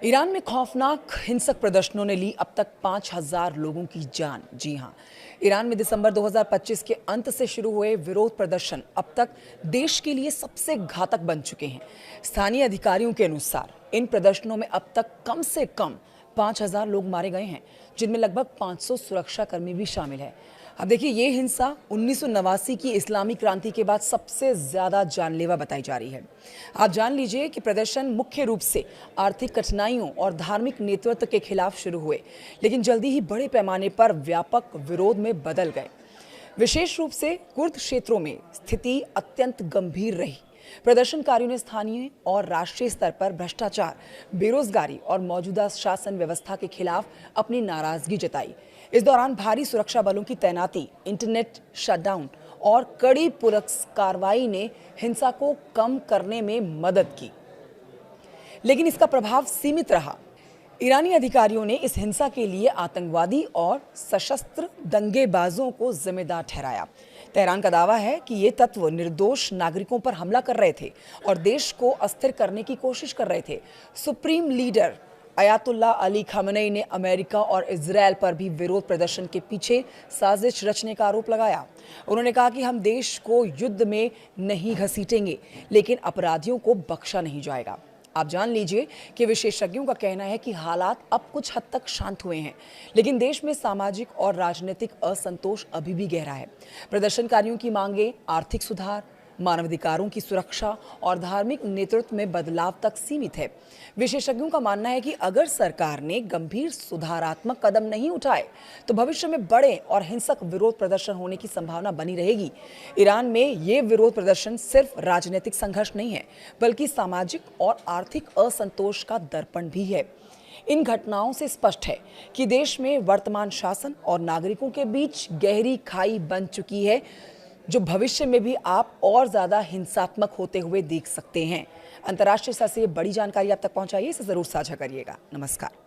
Iran में खौफनाक हिंसक प्रदर्शनों ने ली अब तक 5,000 लोगों की जान। जी हां, ईरान में दिसंबर 2025 के अंत से शुरू हुए विरोध प्रदर्शन अब तक देश के लिए सबसे घातक बन चुके हैं। स्थानीय अधिकारियों के अनुसार इन प्रदर्शनों में अब तक कम से कम 5,000 लोग मारे गए हैं, जिनमें लगभग 500 सुरक्षाकर्मी भी शामिल है। अब देखिए, ये हिंसा 1989 की इस्लामी क्रांति के बाद सबसे ज्यादा जानलेवा बताई जा रही है। आप जान लीजिए कि प्रदर्शन मुख्य रूप से आर्थिक कठिनाइयों और धार्मिक नेतृत्व के खिलाफ शुरू हुए, लेकिन जल्दी ही बड़े पैमाने पर व्यापक विरोध में बदल गए। विशेष रूप से कुर्द क्षेत्रों में स्थिति अत्यंत गंभीर रही। प्रदर्शनकारियों ने स्थानीय और राष्ट्रीय स्तर पर भ्रष्टाचार, बेरोजगारी और मौजूदा शासन व्यवस्था के खिलाफ अपनी नाराजगी जताई। इस दौरान भारी सुरक्षा बलों की तैनाती, इंटरनेट शटडाउन और कड़ी पुलिस कार्रवाई ने हिंसा को कम करने में मदद की, लेकिन इसका प्रभाव सीमित रहा। ईरानी अधिकारियों ने इस हिंसा के लिए आतंकवादी और सशस्त्र दंगेबाजों को जिम्मेदार ठहराया। तेहरान का दावा है कि ये तत्व निर्दोष नागरिकों पर हमला कर रहे थे और देश को अस्थिर करने की कोशिश कर रहे थे। Supreme leader Ayatollah Ali Khamenei ने अमेरिका और इजरायल पर भी विरोध प्रदर्शन के पीछे साजिश रचने का आरोप लगाया। उन्होंने कहा कि हम देश को युद्ध में नहीं घसीटेंगे, लेकिन अपराधियों को बख्शा नहीं जाएगा। आप जान लीजिए कि विशेषज्ञों का कहना है कि हालात अब कुछ हद तक शांत हुए हैं, लेकिन देश में सामाजिक और राजनीतिक असंतोष अभी भी गहरा है। प्रदर्शनकारियों की मांगे आर्थिक सुधार, मानवाधिकारों की सुरक्षा और धार्मिक नेतृत्व में बदलाव तक सीमित है। विशेषज्ञों का मानना है कि अगर सरकार ने गंभीर सुधारात्मक कदम नहीं उठाए तो भविष्य में बड़े और हिंसक विरोध प्रदर्शन होने की संभावना बनी रहेगी। ईरान में ये विरोध प्रदर्शन सिर्फ राजनीतिक संघर्ष नहीं है, बल्कि सामाजिक और आर्थिक असंतोष का दर्पण भी है। इन घटनाओं से स्पष्ट है कि देश में वर्तमान शासन और नागरिकों के बीच गहरी खाई बन चुकी है, जो भविष्य में भी आप और ज्यादा हिंसात्मक होते हुए देख सकते हैं। अंतर्राष्ट्रीय स्तर से बड़ी जानकारी आप तक पहुंचाइए, इसे जरूर साझा करिएगा। नमस्कार।